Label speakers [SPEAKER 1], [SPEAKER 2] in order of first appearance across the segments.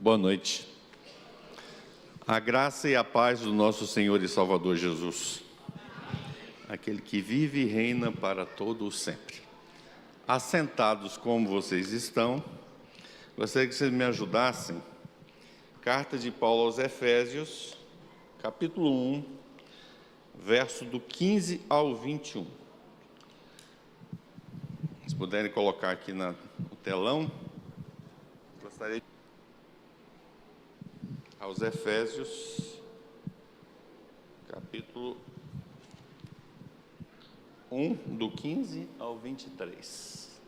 [SPEAKER 1] Boa noite. A graça e a paz do nosso Senhor e Salvador Jesus, aquele que vive e reina para todo o sempre. Assentados como vocês estão, gostaria que vocês me ajudassem. Carta de Paulo aos Efésios, capítulo 1, verso do 15 ao 21. Se puderem colocar aqui no telão, gostaria de... Aos Efésios, capítulo 1, do 15 ao 23.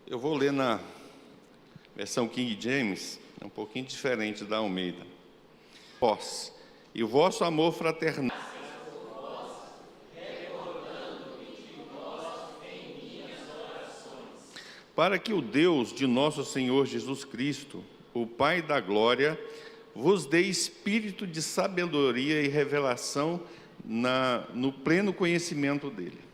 [SPEAKER 1] Eu vou ler na versão King James, é um pouquinho diferente da Almeida. Vós, e o vosso amor fraternal, para que o Deus de nosso Senhor Jesus Cristo, o Pai da glória, vos dê espírito de sabedoria e revelação no pleno conhecimento dele.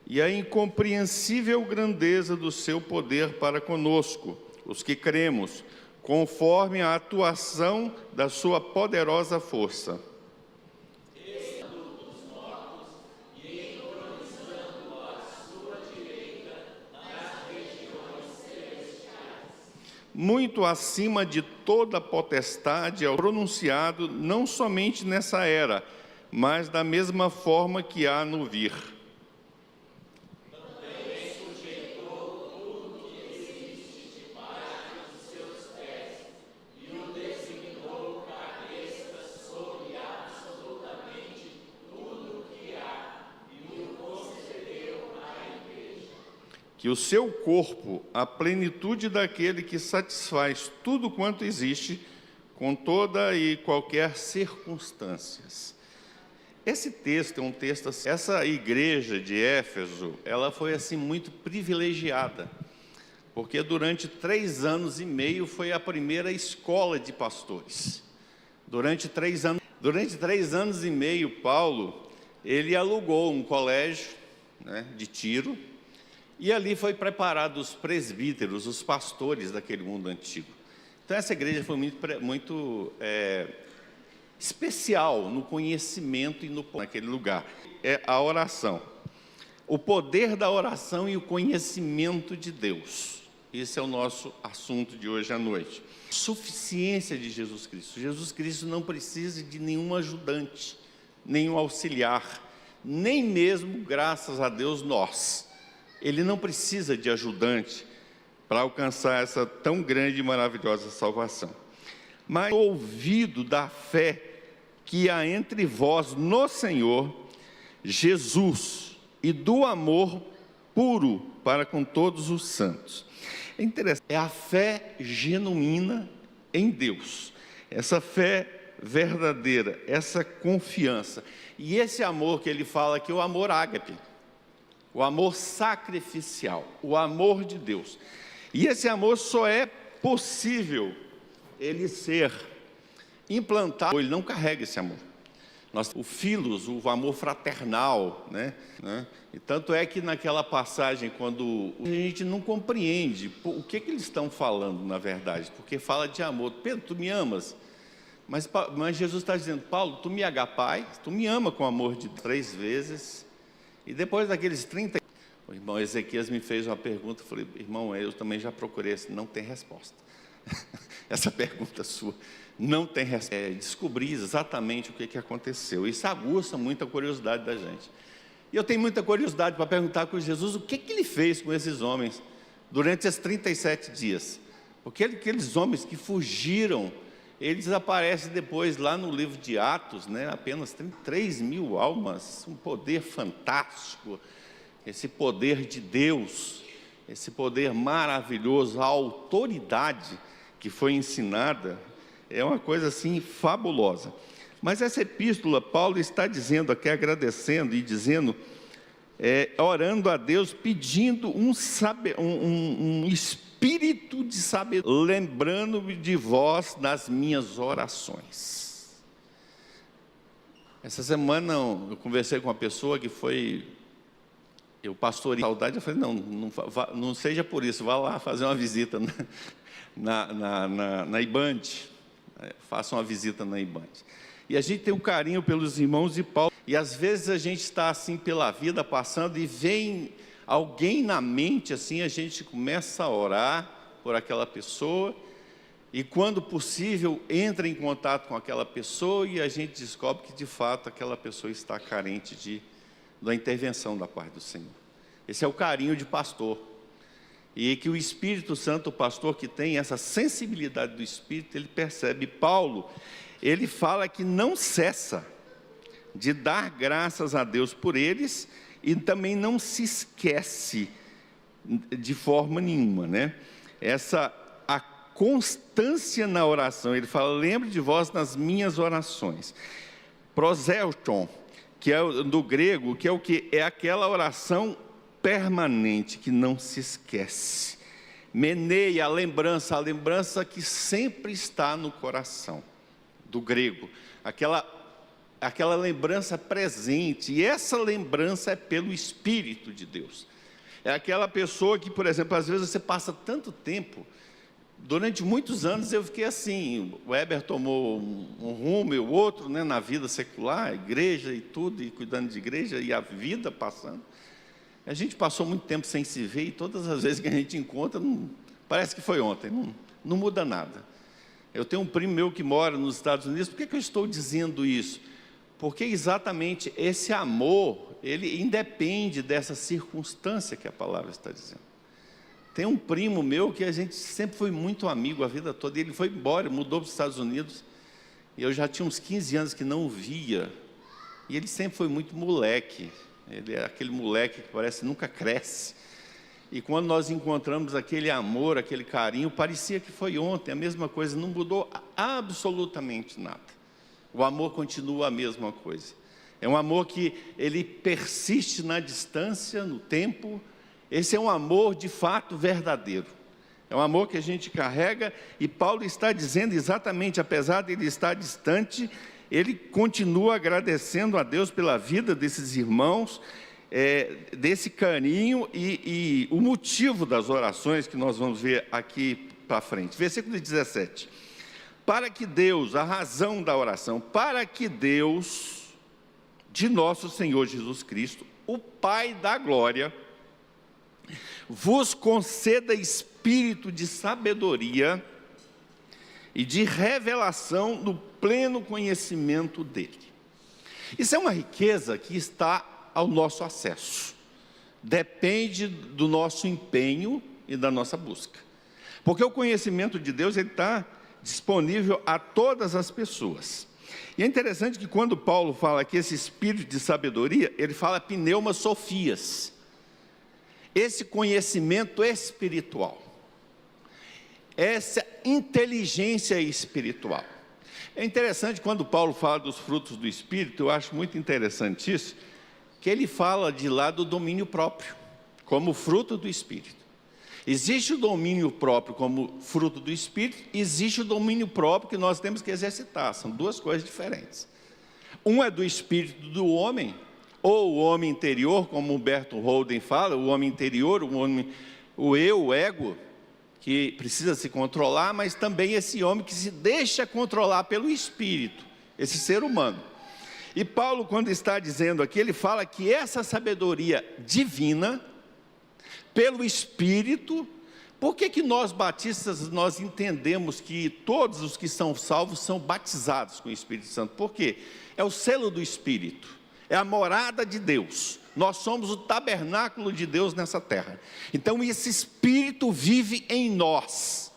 [SPEAKER 1] E a incompreensível grandeza do seu poder para conosco, os que cremos, conforme a atuação da sua poderosa força. Muito acima de toda potestade é pronunciado não somente nessa era, mas da mesma forma que há no vir. Que o seu corpo, a plenitude daquele que satisfaz tudo quanto existe, com toda e qualquer circunstâncias. Esse texto é um texto assim, essa igreja de Éfeso, ela foi assim muito privilegiada, porque durante 3 anos e meio foi a primeira escola de pastores. Durante 3 anos e meio, Paulo, ele alugou um colégio, de Tiro, e ali foi preparado os presbíteros, os pastores daquele mundo antigo. Então essa igreja foi muito especial no conhecimento e naquele lugar. É a oração, o poder da oração e o conhecimento de Deus. Esse é o nosso assunto de hoje à noite. Suficiência de Jesus Cristo. Jesus Cristo não precisa de nenhum ajudante, nenhum auxiliar, nem mesmo, graças a Deus, nós. Ele não precisa de ajudante para alcançar essa tão grande e maravilhosa salvação. Mas o ouvido da fé que há entre vós no Senhor Jesus e do amor puro para com todos os santos. É interessante, é a fé genuína em Deus, essa fé verdadeira, essa confiança. E esse amor que ele fala aqui é o amor ágape. O amor sacrificial, o amor de Deus. E esse amor só é possível ele ser implantado, ele não carrega esse amor. O filos, o amor fraternal, E tanto é que naquela passagem, quando a gente não compreende o que eles estão falando, na verdade, porque fala de amor. Pedro, tu me amas? Mas Jesus está dizendo, Paulo, tu me agapai, tu me ama com amor de 3 vezes. E depois daqueles 30, o irmão Ezequias me fez uma pergunta, eu falei, irmão, eu também já procurei, não tem resposta. Essa pergunta sua não tem resposta. Descobrir exatamente o que aconteceu. Isso aguça muita curiosidade da gente. E eu tenho muita curiosidade para perguntar com Jesus o que ele fez com esses homens durante esses 37 dias. Porque aqueles homens que fugiram, eles aparecem depois lá no livro de Atos, apenas 3 mil almas, um poder fantástico, esse poder de Deus, esse poder maravilhoso, a autoridade que foi ensinada, é uma coisa assim fabulosa. Mas essa epístola, Paulo está dizendo aqui, agradecendo e dizendo orando a Deus, pedindo um espírito de sabedoria, lembrando-me de vós nas minhas orações. Essa semana eu conversei com uma pessoa que eu pastorei saudade, eu falei, não seja por isso, vá lá fazer uma visita na IBAND, faça uma visita na IBAND. E a gente tem um carinho pelos irmãos de Paulo, e às vezes a gente está assim pela vida, passando, e vem alguém na mente, assim, a gente começa a orar por aquela pessoa, e quando possível, entra em contato com aquela pessoa, e a gente descobre que de fato aquela pessoa está carente da intervenção da parte do Senhor. Esse é o carinho de pastor, e que o Espírito Santo, o pastor que tem essa sensibilidade do Espírito, ele percebe. Paulo, ele fala que não cessa de dar graças a Deus por eles, e também não se esquece de forma nenhuma, né? A constância na oração, ele fala, lembre de vós nas minhas orações. Proselton, que é do grego, que é o que? É aquela oração permanente, que não se esquece. Meneia, a lembrança que sempre está no coração, do grego, aquela lembrança presente, e essa lembrança é pelo Espírito de Deus. É aquela pessoa que, por exemplo, às vezes você passa tanto tempo, durante muitos anos eu fiquei assim, o Weber tomou um rumo e o outro, né, na vida secular, igreja e tudo, e cuidando de igreja, e a vida passando. A gente passou muito tempo sem se ver, e todas as vezes que a gente encontra, parece que foi ontem, não muda nada. Eu tenho um primo meu que mora nos Estados Unidos. Por que eu estou dizendo isso? Porque exatamente esse amor, ele independe dessa circunstância que a palavra está dizendo. Tem um primo meu que a gente sempre foi muito amigo a vida toda, e ele foi embora, mudou para os Estados Unidos, e eu já tinha uns 15 anos que não o via, e ele sempre foi muito moleque, ele é aquele moleque que parece nunca cresce, e quando nós encontramos aquele amor, aquele carinho, parecia que foi ontem, a mesma coisa, não mudou absolutamente nada. O amor continua a mesma coisa. É um amor que ele persiste na distância, no tempo. Esse é um amor de fato verdadeiro. É um amor que a gente carrega, e Paulo está dizendo exatamente, apesar de ele estar distante, ele continua agradecendo a Deus pela vida desses irmãos, desse carinho, e o motivo das orações que nós vamos ver aqui para frente. Versículo 17. Para que Deus, a razão da oração, para que Deus, de nosso Senhor Jesus Cristo, o Pai da glória, vos conceda espírito de sabedoria e de revelação no pleno conhecimento dele. Isso é uma riqueza que está ao nosso acesso. Depende do nosso empenho e da nossa busca. Porque o conhecimento de Deus, ele está disponível a todas as pessoas. E é interessante que quando Paulo fala que esse espírito de sabedoria, ele fala pneuma sofias. Esse conhecimento espiritual. Essa inteligência espiritual. É interessante quando Paulo fala dos frutos do Espírito, eu acho muito interessante isso, que ele fala de lá do domínio próprio, como fruto do Espírito. Existe o domínio próprio como fruto do Espírito, existe o domínio próprio que nós temos que exercitar, são duas coisas diferentes. Um é do espírito do homem, ou o homem interior, como Humberto Holden fala, o homem interior, o eu, o ego, que precisa se controlar, mas também esse homem que se deixa controlar pelo Espírito, esse ser humano. E Paulo, quando está dizendo aqui, ele fala que essa sabedoria divina, pelo Espírito, por que nós batistas, nós entendemos que todos os que são salvos são batizados com o Espírito Santo? Por quê? É o selo do Espírito, é a morada de Deus. Nós somos o tabernáculo de Deus nessa terra. Então esse Espírito vive em nós.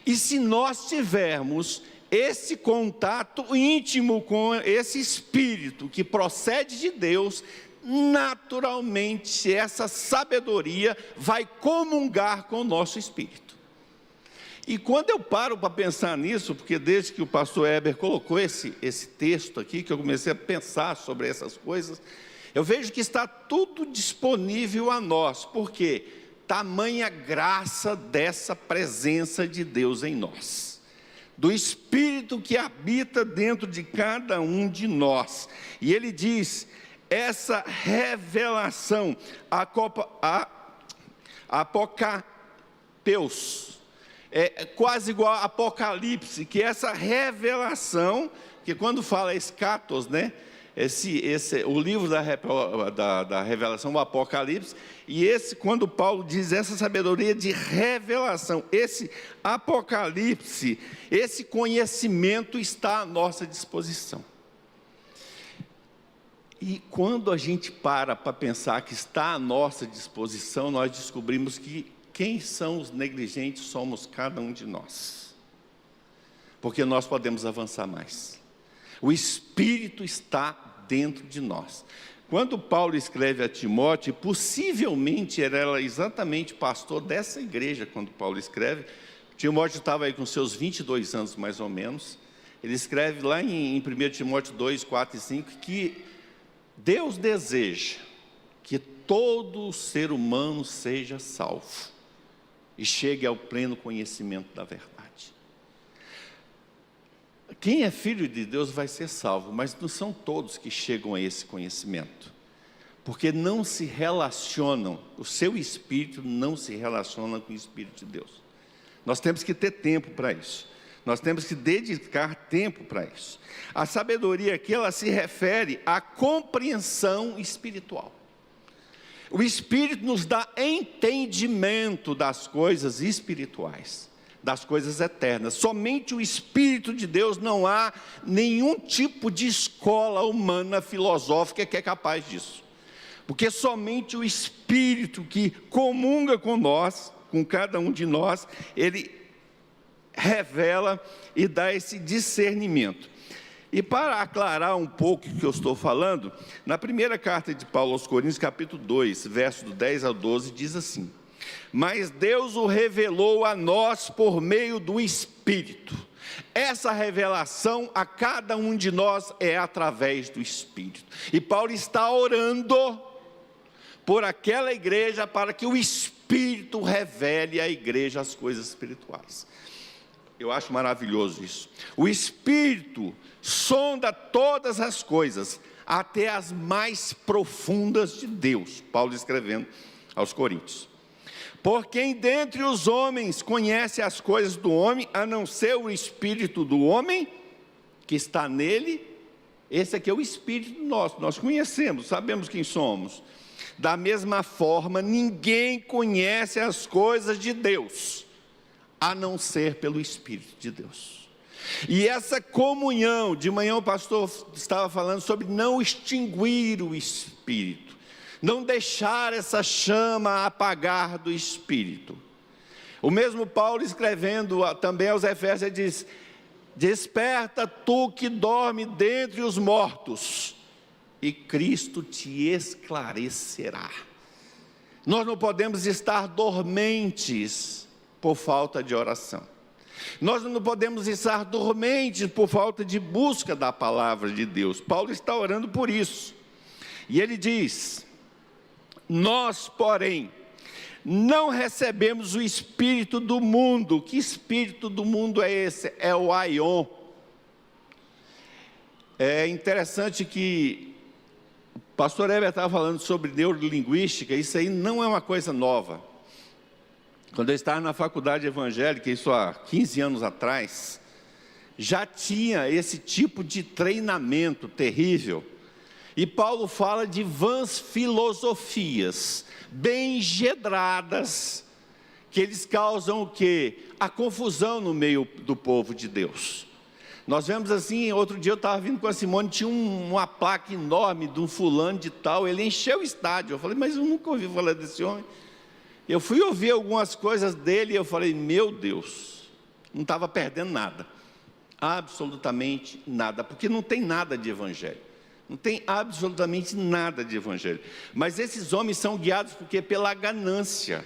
[SPEAKER 1] E se nós tivermos esse contato íntimo com esse Espírito que procede de Deus, naturalmente essa sabedoria vai comungar com o nosso espírito. E quando eu paro para pensar nisso, porque desde que o pastor Heber colocou esse texto aqui, que eu comecei a pensar sobre essas coisas, eu vejo que está tudo disponível a nós. Por quê? Tamanha graça dessa presença de Deus em nós, do Espírito que habita dentro de cada um de nós. E ele diz, essa revelação, apocapeus, é quase igual a Apocalipse, que essa revelação, que quando fala escatos, né? O livro da revelação, o Apocalipse, e quando Paulo diz essa sabedoria de revelação, esse Apocalipse, esse conhecimento está à nossa disposição. E quando a gente para pensar que está à nossa disposição, nós descobrimos que quem são os negligentes somos cada um de nós, porque nós podemos avançar mais. O Espírito está dentro de nós. Quando Paulo escreve a Timóteo, possivelmente era exatamente pastor dessa igreja quando Paulo escreve. Timóteo estava aí com seus 22 anos mais ou menos. Ele escreve lá em 1 Timóteo 2, 4 e 5, que Deus deseja que todo ser humano seja salvo e chegue ao pleno conhecimento da verdade. Quem é filho de Deus vai ser salvo, mas não são todos que chegam a esse conhecimento, porque não se relacionam, o seu espírito não se relaciona com o Espírito de Deus. Nós temos que ter tempo para isso, nós temos que dedicar tempo para isso. A sabedoria aqui, ela se refere à compreensão espiritual. O Espírito nos dá entendimento das coisas espirituais, das coisas eternas. Somente o Espírito de Deus, não há nenhum tipo de escola humana filosófica que é capaz disso. Porque somente o Espírito que comunga com nós, com cada um de nós, ele revela e dá esse discernimento. E para aclarar um pouco o que eu estou falando, na primeira carta de Paulo aos Coríntios, capítulo 2, verso do 10 ao 12, diz assim: mas Deus o revelou a nós por meio do Espírito. Essa revelação a cada um de nós é através do Espírito. E Paulo está orando por aquela igreja para que o Espírito revele à igreja as coisas espirituais. Eu acho maravilhoso isso. O Espírito sonda todas as coisas, até as mais profundas de Deus. Paulo escrevendo aos Coríntios. Por quem dentre os homens conhece as coisas do homem, a não ser o Espírito do homem, que está nele? Esse aqui é o Espírito nosso, nós conhecemos, sabemos quem somos. Da mesma forma, ninguém conhece as coisas de Deus, a não ser pelo Espírito de Deus. E essa comunhão, de manhã o pastor estava falando sobre não extinguir o Espírito, não deixar essa chama apagar do Espírito. O mesmo Paulo escrevendo também aos Efésios diz: desperta tu que dorme dentre os mortos, e Cristo te esclarecerá. Nós não podemos estar dormentes por falta de oração. Nós não podemos estar dormentes por falta de busca da palavra de Deus. Paulo está orando por isso. E ele diz: nós, porém, não recebemos o espírito do mundo. Que espírito do mundo é esse? É o aion. É interessante que o pastor Heber estava falando sobre neurolinguística. Isso aí não é uma coisa nova. Quando eu estava na faculdade evangélica, isso há 15 anos atrás, já tinha esse tipo de treinamento terrível. E Paulo fala de vãs filosofias, bem engedradas, que eles causam o quê? A confusão no meio do povo de Deus. Nós vemos assim, outro dia eu estava vindo com a Simone, tinha uma placa enorme de um fulano de tal, ele encheu o estádio. Eu falei, mas eu nunca ouvi falar desse homem. Eu fui ouvir algumas coisas dele e eu falei, meu Deus, não estava perdendo nada, absolutamente nada, porque não tem nada de evangelho, não tem absolutamente nada de evangelho. Mas esses homens são guiados porque pela ganância,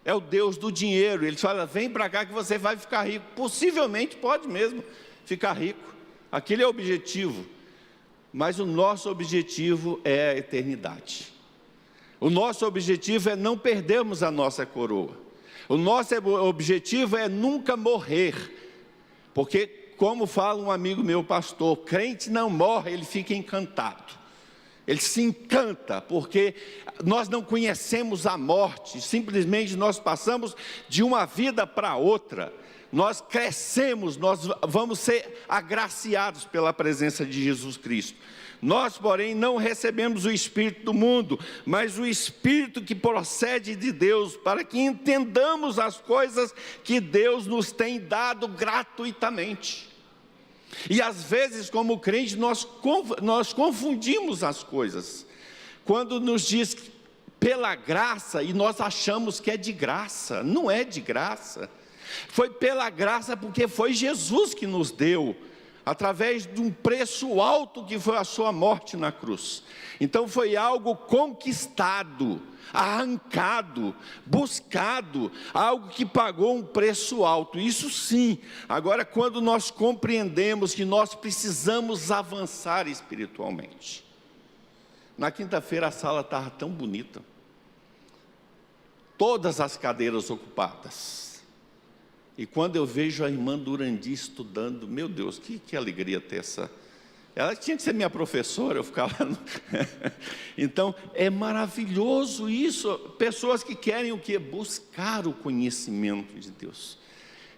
[SPEAKER 1] é o Deus do dinheiro. Ele fala, vem para cá que você vai ficar rico. Possivelmente pode mesmo ficar rico. Aquele é o objetivo. Mas o nosso objetivo é a eternidade. O nosso objetivo é não perdermos a nossa coroa. O nosso objetivo é nunca morrer. Porque, como fala um amigo meu, pastor, crente não morre, ele fica encantado. Ele se encanta, porque nós não conhecemos a morte, simplesmente nós passamos de uma vida para outra. Nós crescemos, nós vamos ser agraciados pela presença de Jesus Cristo. Nós, porém, não recebemos o Espírito do mundo, mas o Espírito que procede de Deus, para que entendamos as coisas que Deus nos tem dado gratuitamente. E às vezes, como crente, nós confundimos as coisas. Quando nos diz pela graça, e nós achamos que é de graça, não é de graça. Foi pela graça porque foi Jesus que nos deu, através de um preço alto que foi a sua morte na cruz. Então foi algo conquistado, arrancado, buscado, algo que pagou um preço alto, isso sim. Agora, quando nós compreendemos que nós precisamos avançar espiritualmente. Na quinta-feira a sala estava tão bonita, todas as cadeiras ocupadas. E quando eu vejo a irmã Durandi estudando, meu Deus, que alegria ter essa. Ela tinha que ser minha professora, eu ficava. Então, é maravilhoso isso. Pessoas que querem o quê? Buscar o conhecimento de Deus.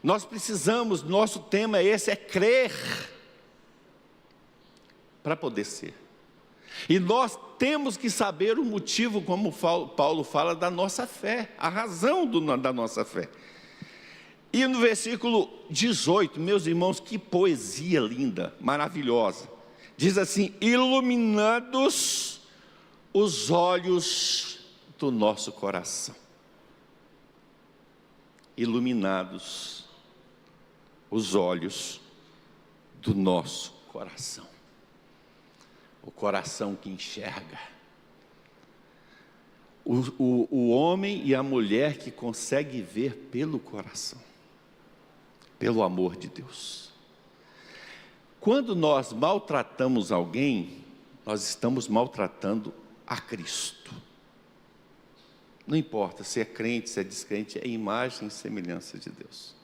[SPEAKER 1] Nós precisamos, nosso tema é esse, é crer para poder ser. E nós temos que saber o motivo, como Paulo fala, da nossa fé, a razão da nossa fé. E no versículo 18, meus irmãos, que poesia linda, maravilhosa. Diz assim, iluminados os olhos do nosso coração. Iluminados os olhos do nosso coração. O coração que enxerga. O homem e a mulher que consegue ver pelo coração. Pelo amor de Deus. Quando nós maltratamos alguém, nós estamos maltratando a Cristo. Não importa se é crente, se é descrente, é imagem e semelhança de Deus.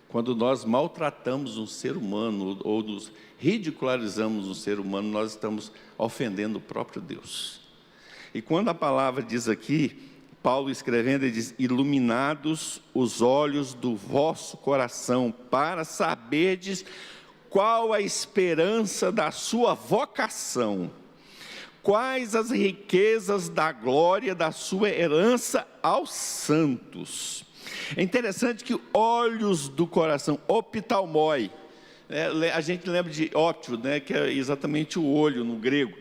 [SPEAKER 1] Quando nós maltratamos um ser humano ou nos ridicularizamos um ser humano, nós estamos ofendendo o próprio Deus. E quando a palavra diz aqui, Paulo escrevendo, ele diz, iluminados os olhos do vosso coração, para saberdes qual a esperança da sua vocação, quais as riquezas da glória da sua herança aos santos. É interessante que olhos do coração, optalmoi, a gente lembra de óptio, que é exatamente o olho no grego,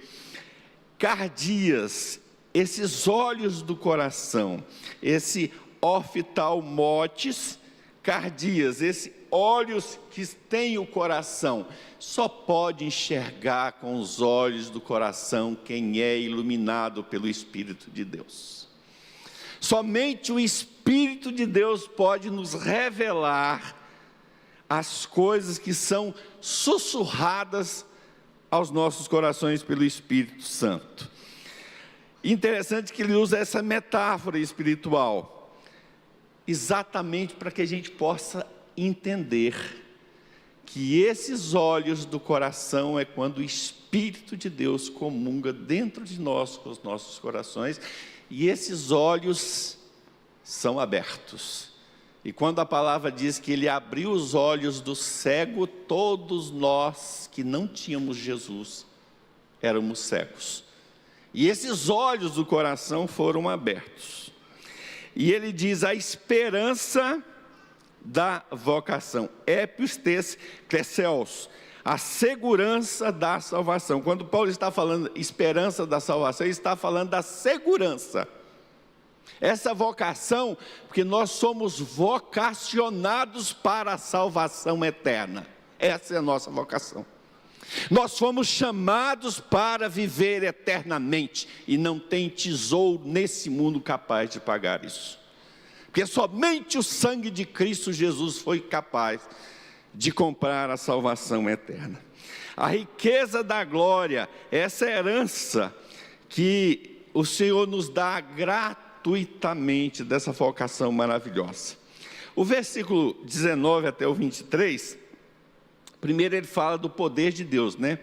[SPEAKER 1] cardias, esses olhos do coração, esse oftalmotes, cardias, esses olhos que têm o coração, só pode enxergar com os olhos do coração quem é iluminado pelo Espírito de Deus. Somente o Espírito de Deus pode nos revelar as coisas que são sussurradas aos nossos corações pelo Espírito Santo. Interessante que ele usa essa metáfora espiritual, exatamente para que a gente possa entender que esses olhos do coração é quando o Espírito de Deus comunga dentro de nós, com os nossos corações, e esses olhos são abertos. E quando a palavra diz que ele abriu os olhos do cego, todos nós que não tínhamos Jesus, éramos cegos. E esses olhos do coração foram abertos. E ele diz a esperança da vocação. Epistes kleseos, a segurança da salvação. Quando Paulo está falando esperança da salvação, ele está falando da segurança. Essa vocação, porque nós somos vocacionados para a salvação eterna. Essa é a nossa vocação. Nós fomos chamados para viver eternamente, e não tem tesouro nesse mundo capaz de pagar isso. porque somente o sangue de Cristo Jesus foi capaz de comprar a salvação eterna. A riqueza da glória, essa herança que o Senhor nos dá gratuitamente dessa vocação maravilhosa. O versículo 19 até o 23, primeiro ele fala do poder de Deus, né?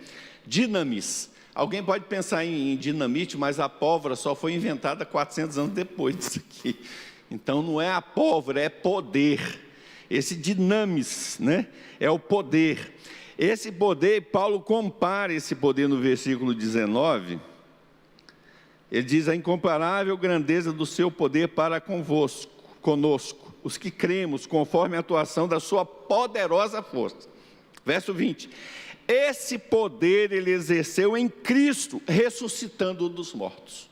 [SPEAKER 1] Dinamis. Alguém pode pensar em dinamite, mas a pólvora só foi inventada 400 anos depois disso aqui. Então não é a pólvora, é poder. Esse dinamis, né? É o poder. Esse poder, Paulo compara esse poder no versículo 19. Ele diz: a incomparável grandeza do seu poder para conosco, os que cremos, conforme a atuação da sua poderosa força. Verso 20. Esse poder ele exerceu em Cristo, ressuscitando-o dos mortos.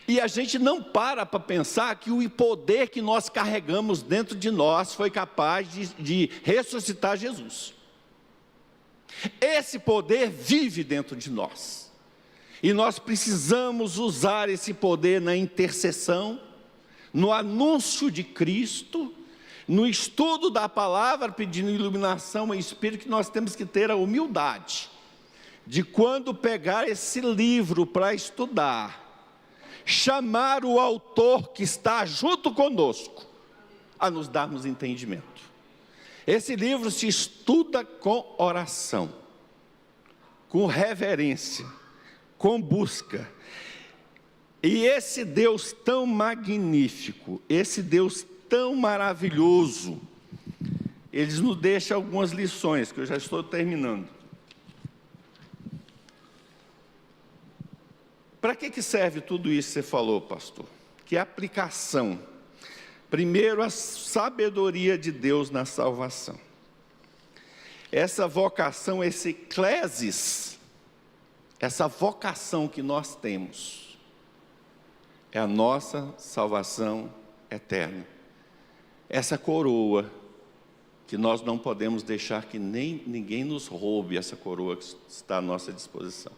[SPEAKER 1] E a gente não para pensar que o poder que nós carregamos dentro de nós foi capaz de ressuscitar Jesus. Esse poder vive dentro de nós. E nós precisamos usar esse poder na intercessão, no anúncio de Cristo, no estudo da palavra, pedindo iluminação e Espírito, que nós temos que ter a humildade de, quando pegar esse livro para estudar, chamar o autor que está junto conosco a nos darmos entendimento. Esse livro se estuda com oração, com reverência, com busca. E esse Deus tão magnífico, esse Deus tão maravilhoso, eles nos deixam algumas lições, que eu já estou terminando. Para que serve tudo isso que você falou, pastor? Que aplicação. Primeiro, a sabedoria de Deus na salvação. Essa vocação, esse eclésis, essa vocação que nós temos, é a nossa salvação eterna. Essa coroa, que nós não podemos deixar que nem ninguém nos roube essa coroa que está à nossa disposição.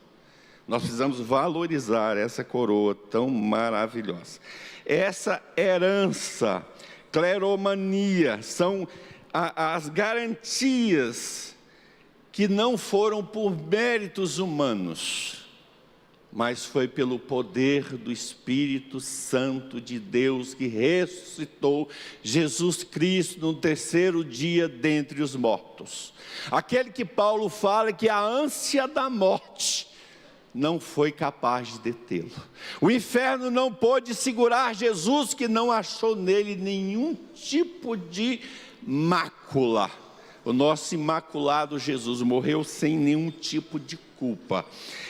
[SPEAKER 1] Nós precisamos valorizar essa coroa tão maravilhosa. Essa herança, cleromania, são as garantias que não foram por méritos humanos, mas foi pelo poder do Espírito Santo de Deus que ressuscitou Jesus Cristo no terceiro dia dentre os mortos. Aquele que Paulo fala que a ânsia da morte não foi capaz de detê-lo. O inferno não pôde segurar Jesus, que não achou nele nenhum tipo de mácula. O nosso imaculado Jesus morreu sem nenhum tipo de culpa.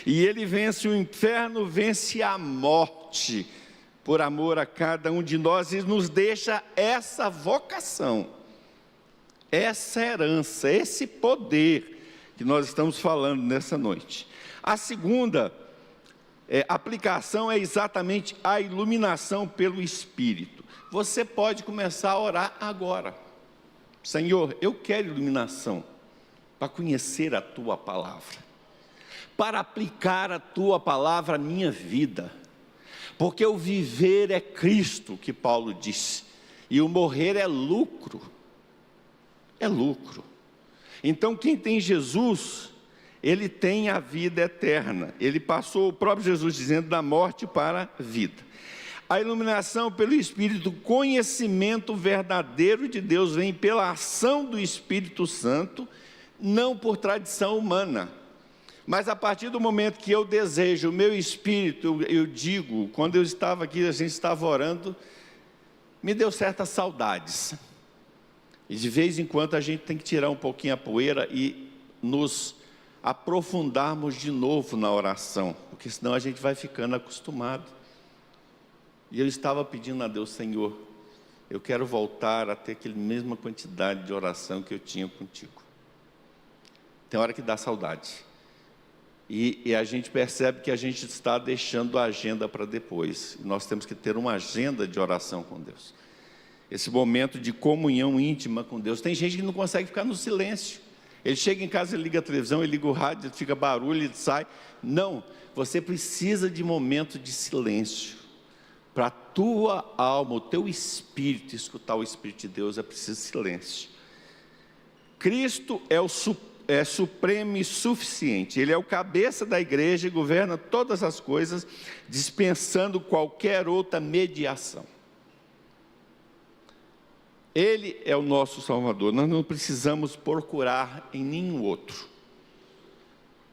[SPEAKER 1] E ele vence o inferno, vence a morte, por amor a cada um de nós, e nos deixa essa vocação, essa herança, esse poder que nós estamos falando nessa noite. A segunda aplicação é exatamente a iluminação pelo Espírito. Você pode começar a orar agora. Senhor, eu quero iluminação para conhecer a Tua palavra, para aplicar a Tua palavra à minha vida, porque o viver é Cristo, que Paulo disse, e o morrer é lucro. É lucro. Então quem tem Jesus, ele tem a vida eterna. Ele passou, o próprio Jesus dizendo, da morte para a vida. A iluminação pelo Espírito, o conhecimento verdadeiro de Deus vem pela ação do Espírito Santo, não por tradição humana. Mas a partir do momento que eu desejo, o meu espírito, eu digo, quando eu estava aqui, a gente estava orando, me deu certas saudades. E de vez em quando a gente tem que tirar um pouquinho a poeira e nos aprofundarmos de novo na oração, porque senão a gente vai ficando acostumado. E eu estava pedindo a Deus, Senhor, eu quero voltar a ter aquela mesma quantidade de oração que eu tinha contigo. Tem hora que dá saudade. E a gente percebe que a gente está deixando a agenda para depois. E nós temos que ter uma agenda de oração com Deus. Esse momento de comunhão íntima com Deus. Tem gente que não consegue ficar no silêncio. Ele chega em casa, ele liga a televisão, ele liga o rádio, fica barulho, ele sai. Não, você precisa de momento de silêncio. Para a tua alma, o teu espírito, escutar o Espírito de Deus, é preciso silêncio. Cristo é supremo e suficiente. Ele é o cabeça da igreja e governa todas as coisas, dispensando qualquer outra mediação. Ele é o nosso Salvador. Nós não precisamos procurar em nenhum outro.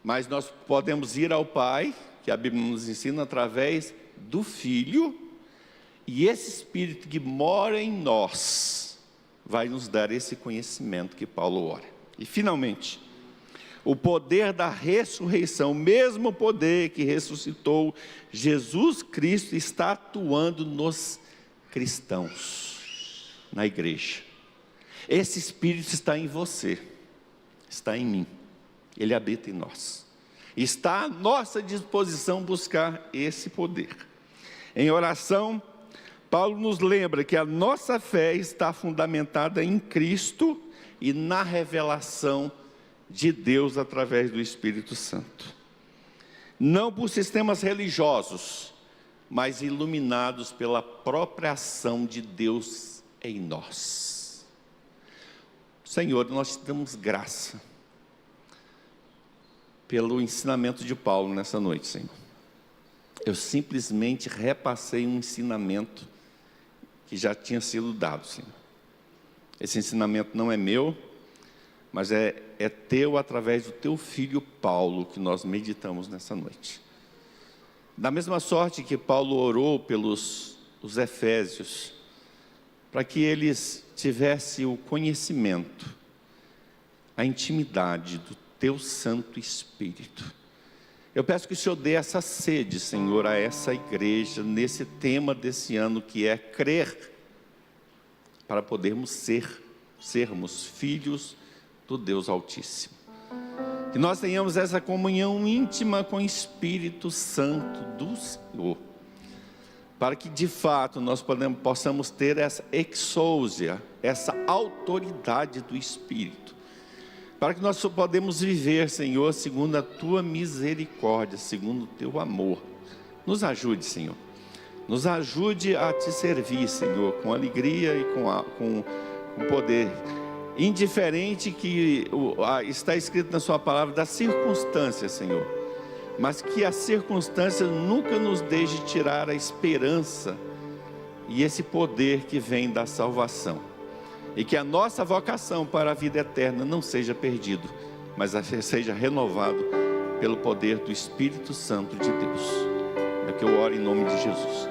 [SPEAKER 1] Mas nós podemos ir ao Pai, que a Bíblia nos ensina, através do Filho, e esse Espírito que mora em nós vai nos dar esse conhecimento que Paulo ora. E finalmente, o poder da ressurreição, o mesmo poder que ressuscitou Jesus Cristo, está atuando nos cristãos, na igreja. Esse Espírito está em você, está em mim, ele habita em nós. Está à nossa disposição buscar esse poder. Em oração, Paulo nos lembra que a nossa fé está fundamentada em Cristo e na revelação de Deus através do Espírito Santo. Não por sistemas religiosos, mas iluminados pela própria ação de Deus em nós. Senhor, nós te damos graça pelo ensinamento de Paulo nessa noite, Senhor. Eu simplesmente repassei um ensinamento que já tinha sido dado, Senhor. Esse ensinamento não é meu, mas é teu através do teu filho Paulo, que nós meditamos nessa noite. Da mesma sorte que Paulo orou pelos os efésios, para que eles tivessem o conhecimento, a intimidade do teu Santo Espírito. Eu peço que o Senhor dê essa sede, Senhor, a essa igreja, nesse tema desse ano, que é crer, para podermos sermos filhos do Deus Altíssimo. Que nós tenhamos essa comunhão íntima com o Espírito Santo do Senhor, para que de fato nós possamos ter essa exousia, essa autoridade do Espírito, para que nós podemos viver, Senhor, segundo a Tua misericórdia, segundo o Teu amor. Nos ajude, Senhor. Nos ajude a Te servir, Senhor, com alegria e com poder. Indiferente que está escrito na Sua palavra das circunstâncias, Senhor. Mas que as circunstâncias nunca nos deixe tirar a esperança e esse poder que vem da salvação. E que a nossa vocação para a vida eterna não seja perdido, mas seja renovado pelo poder do Espírito Santo de Deus. É que eu oro em nome de Jesus.